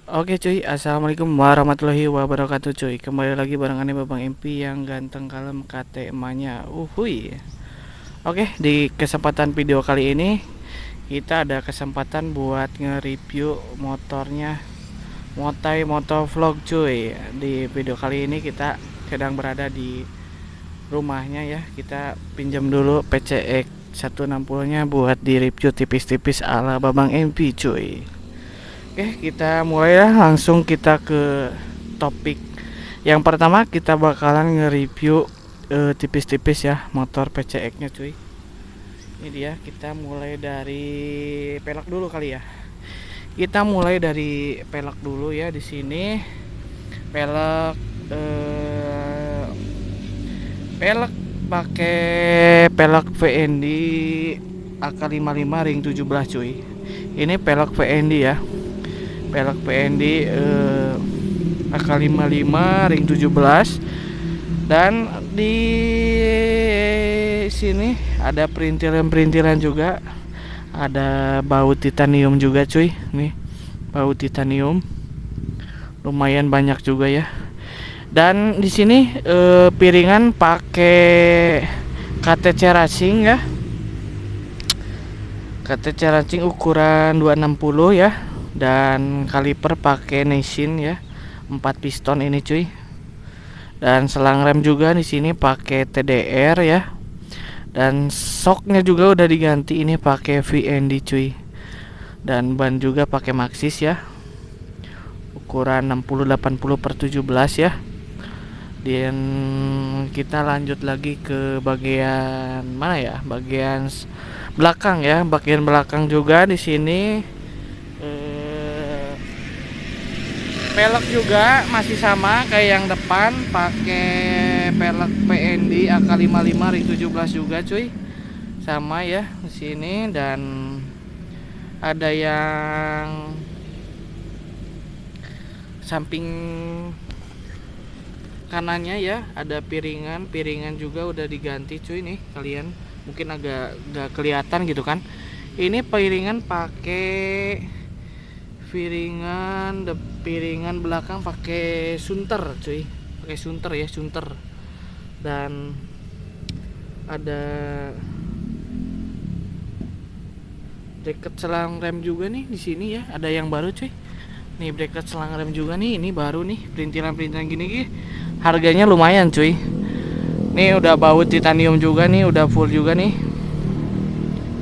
Oke cuy, assalamualaikum warahmatullahi wabarakatuh cuy. Kembali lagi barengan Babang MP yang ganteng kalem kate emaknya. Uhuy. Oke, di kesempatan video kali ini kita ada kesempatan buat nge-review motornya Motai Motovlog cuy. Di video kali ini kita sedang berada di rumahnya ya. Kita pinjam dulu PCX 160-nya buat di review tipis-tipis ala Babang MP cuy. Oke, kita mulai ya, langsung kita ke topik. Yang pertama kita bakalan nge-review tipis-tipis ya motor PCX-nya cuy. Ini dia, kita mulai dari pelek dulu kali ya. Kita mulai dari pelek dulu ya di sini. Pelek pelek pakai pelek VND AK55 ring 17 cuy. Ini pelek VND ya. Pelek PND AK55 ring 17, dan di sini ada perintilan-perintilan juga, ada baut titanium juga cuy. Nih baut titanium lumayan banyak juga ya. Dan di sini piringan pakai KTC Racing ya, KTC Racing ukuran 260 ya, dan kaliper pakai Nissin ya, 4 piston ini cuy. Dan selang rem juga di sini pakai TDR ya. Dan shocknya juga udah diganti, ini pakai VND cuy. Dan ban juga pakai Maxxis ya, ukuran 60-80/17 ya. Dan kita lanjut lagi ke bagian mana ya? Bagian belakang ya. Bagian belakang juga di sini pelek juga masih sama kayak yang depan, pakai pelek PND AK55 ring 17 juga cuy. Sama ya di sini. Dan ada yang samping kanannya ya, ada piringan juga udah diganti cuy. Nih kalian mungkin agak gak kelihatan gitu kan. Ini piringan pakai piringan belakang pakai sunter cuy, pakai sunter ya, sunter. Dan ada bracket selang rem juga nih di sini ya, ada yang baru cuy. Nih bracket selang rem juga nih, ini baru nih, perintilan-perintilan gini harganya lumayan cuy. Nih udah baut titanium juga nih, udah full juga nih.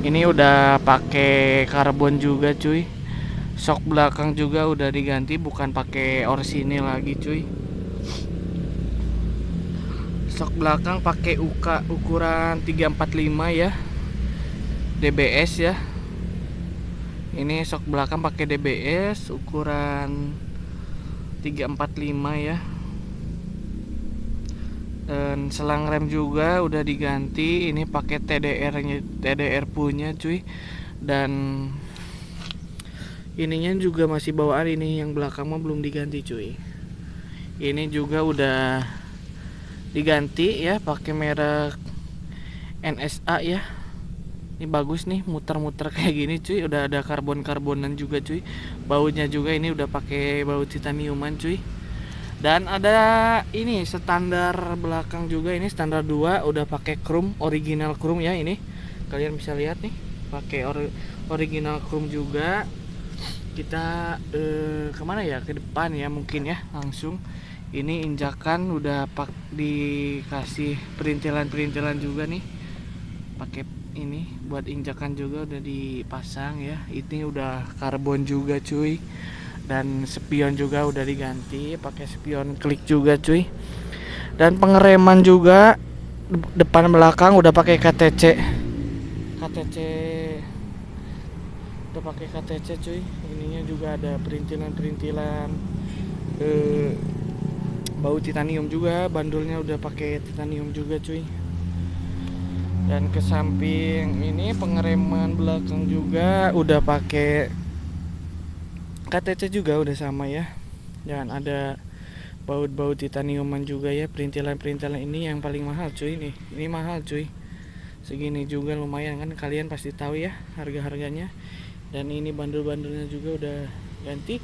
Ini udah pakai karbon juga cuy. Shock belakang juga udah diganti, bukan pakai orsinil lagi cuy. Shock belakang pakai UK ukuran 345 ya, DBS ya. Ini shock belakang pakai DBS ukuran 345 ya. Dan selang rem juga udah diganti, ini pakai TDR punya cuy. Dan ininya juga masih bawaan, ini yang belakang mah belum diganti cuy. Ini juga udah diganti ya, pakai merek NSA ya. Ini bagus nih, muter-muter kayak gini cuy. Udah ada karbon-karbonan juga cuy. Bautnya juga ini udah pakai baut titaniuman cuy. Dan ada ini standar belakang juga, ini standar 2 udah pakai chrome, original chrome ya. Ini kalian bisa lihat nih, pakai original chrome juga. Kita kemana ya, ke depan ya mungkin ya, langsung. Ini injakan udah dikasih perintilan juga nih, pakai ini buat injakan juga udah dipasang ya. Ini udah karbon juga cuy. Dan spion juga udah diganti, pakai spion klik juga cuy. Dan pengereman juga depan belakang udah pakai KTC udah pakai KTC cuy. Ininya juga ada perintilan baut titanium juga, bandulnya udah pakai titanium juga cuy. Dan ke samping ini pengereman belakang juga udah pakai KTC juga, udah sama ya. Dan ada baut-baut titaniuman juga ya. Perintilan-perintilan ini yang paling mahal cuy nih. Ini mahal cuy. Segini juga lumayan kan, kalian pasti tahu ya harga-harganya. Dan ini bandul-bandulnya juga udah ganti.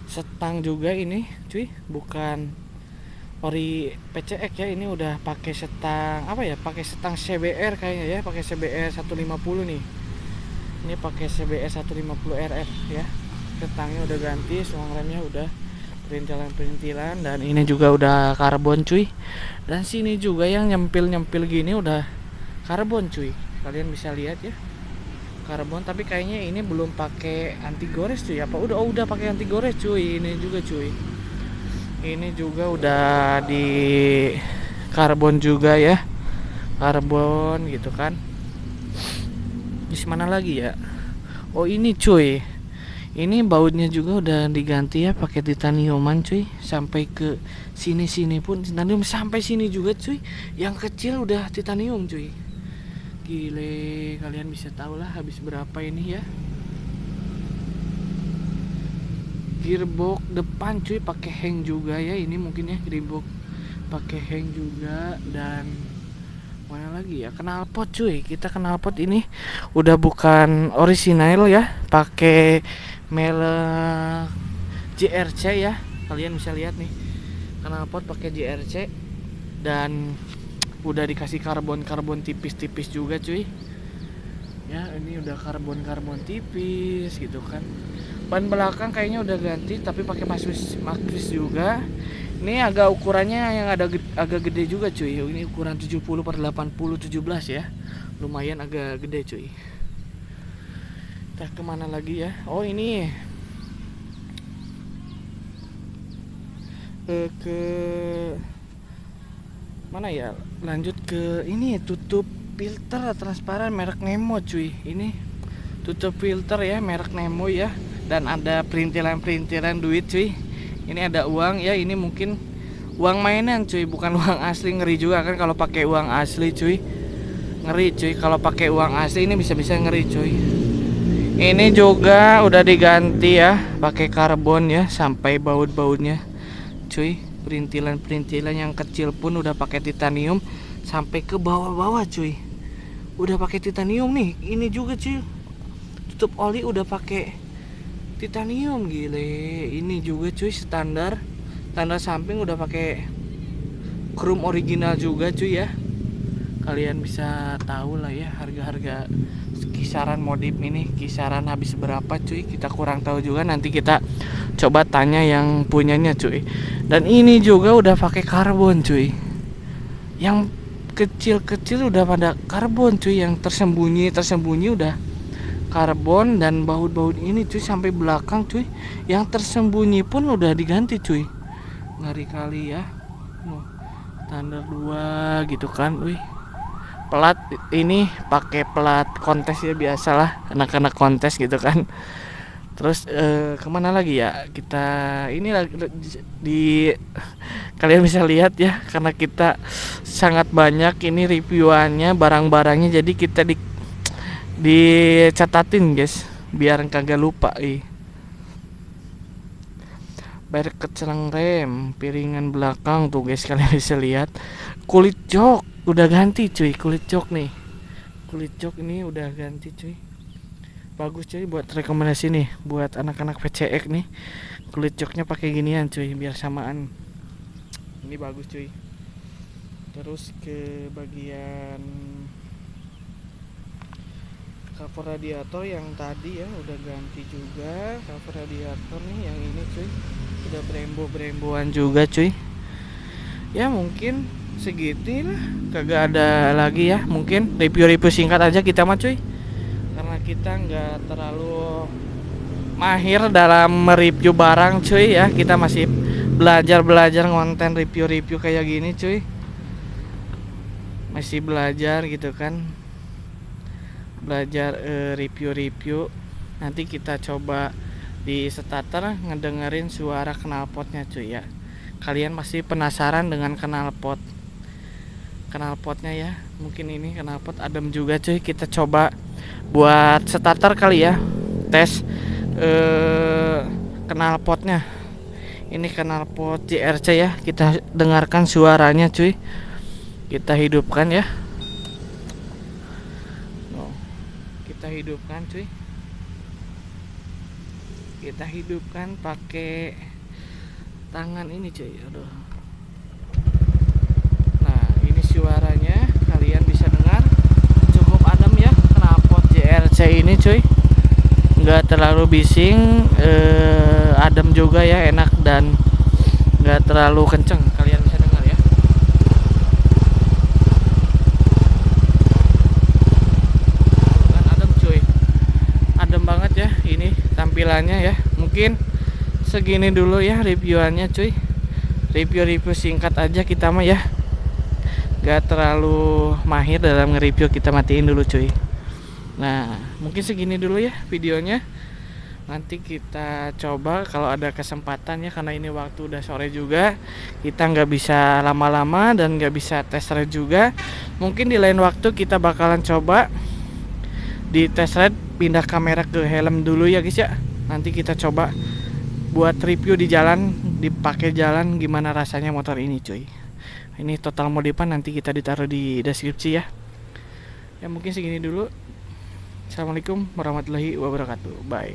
Setang juga ini cuy, bukan ori PCX ya, ini udah pakai setang apa ya, pakai setang CBR kayaknya ya, pakai CBR 150 nih. Ini pakai CBR 150 RR ya. Setangnya udah ganti, selang remnya udah perintilan-perintilan, dan ini juga udah karbon cuy. Dan sini juga yang nyempil-nyempil gini udah karbon cuy. Kalian bisa lihat ya. Karbon, tapi kayaknya ini belum pakai anti gores cuy. Apa udah pakai anti gores cuy. Ini juga cuy. Ini juga udah di karbon juga ya. Karbon gitu kan. Di mana lagi ya? Oh ini cuy. Ini bautnya juga udah diganti ya, pakai titaniuman cuy. Sampai ke sini-sini pun titanium, sampai sini juga cuy. Yang kecil udah titanium cuy. Gile, kalian bisa tahu lah habis berapa ini ya. Gearbox depan cuy pakai hang juga ya, ini mungkin ya gearbox pakai hang juga. Dan mana lagi ya, knalpot cuy. Kita knalpot ini udah bukan orisinal ya, pakai merek JRC ya. Kalian bisa lihat nih, knalpot pakai JRC dan udah dikasih karbon tipis-tipis juga cuy. Ya ini udah karbon tipis gitu kan. Ban belakang kayaknya udah ganti tapi pakai Maxxis juga. Ini agak ukurannya yang agak gede juga cuy. Ini ukuran 70/80 17 ya. Lumayan agak gede cuy. Kita kemana lagi ya? Oh ini ke mana ya? Lanjut ke ini, tutup filter transparan merek Nemo cuy. Ini tutup filter ya merek Nemo ya. Dan ada perintilan duit cuy. Ini ada uang ya, ini mungkin uang mainan cuy, bukan uang asli. Ngeri juga kan kalau pakai uang asli cuy. Ngeri cuy kalau pakai uang asli, ini bisa-bisa ngeri cuy. Ini juga udah diganti ya, pakai karbon ya, sampai baut-bautnya cuy. Perintilan yang kecil pun udah pakai titanium sampai ke bawah-bawah cuy. Udah pakai titanium nih. Ini juga cuy, tutup oli udah pakai titanium. Gile. Ini juga cuy standar samping udah pakai chrome original juga cuy ya. Kalian bisa tahu lah ya harga-harga kisaran modif ini, kisaran habis berapa cuy. Kita kurang tahu juga, nanti kita coba tanya yang punyanya cuy. Dan ini juga udah pakai karbon cuy. Yang kecil-kecil udah pada karbon cuy, yang tersembunyi udah karbon. Dan baut-baut ini cuy sampai belakang cuy, yang tersembunyi pun udah diganti cuy. Ngeri kali ya. Standar 2 gitu kan. Wih. Plat ini pakai plat kontes ya, biasalah anak-anak kontes gitu kan. Terus kemana lagi ya? Kita ini di kalian bisa lihat ya, karena kita sangat banyak ini reviewannya, barang-barangnya, jadi kita dicatatin guys biar kagak lupa. Bereket selang rem, piringan belakang tuh guys, kalian bisa lihat. Kulit jok udah ganti cuy, kulit jok ini udah ganti cuy. Bagus cuy, buat rekomendasi nih buat anak-anak PCX nih. Kulit joknya pakai ginian cuy biar samaan. Ini bagus cuy. Terus ke bagian cover radiator yang tadi ya udah ganti juga. Cover radiator nih yang ini cuy, udah brembo-bremboan juga cuy. Ya mungkin segitu lah, kagak ada lagi ya. Mungkin review singkat aja kita mah cuy, karena kita nggak terlalu mahir dalam mereview barang cuy ya. Kita masih belajar ngonten review kayak gini cuy, masih belajar gitu kan, belajar review. Nanti kita coba di starter ngedengerin suara knalpotnya cuy ya. Kalian masih penasaran dengan knalpotnya ya? Mungkin ini knalpot adem juga cuy. Kita coba buat starter kali ya, tes knalpotnya. Ini knalpot JRC ya, kita dengarkan suaranya cuy. Kita hidupkan ya. Kita hidupkan cuy. Kita hidupkan pakai tangan ini cuy. Aduh. Nah, ini suaranya kalian bisa dengar. Cukup adem ya knalpot JRC ini cuy. Nggak terlalu bising, adem juga ya, enak dan nggak terlalu kenceng. Kalian bisa dengar ya. Kan adem cuy. Adem banget ya ini tampilannya ya. Mungkin segini dulu ya reviewannya cuy. Review singkat aja kita mah ya, gak terlalu mahir dalam nge-review, kita matiin dulu cuy. Nah mungkin segini dulu ya videonya. Nanti kita coba kalau ada kesempatan ya, karena ini waktu udah sore juga, kita nggak bisa lama-lama dan nggak bisa test ride juga. Mungkin di lain waktu kita bakalan coba di test ride pindah kamera ke helm dulu ya guys ya. Nanti kita coba buat review di jalan, dipakai jalan gimana rasanya motor ini cuy. Ini total modifan, nanti kita ditaruh di deskripsi ya. Ya mungkin segini dulu. Assalamualaikum warahmatullahi wabarakatuh. Bye.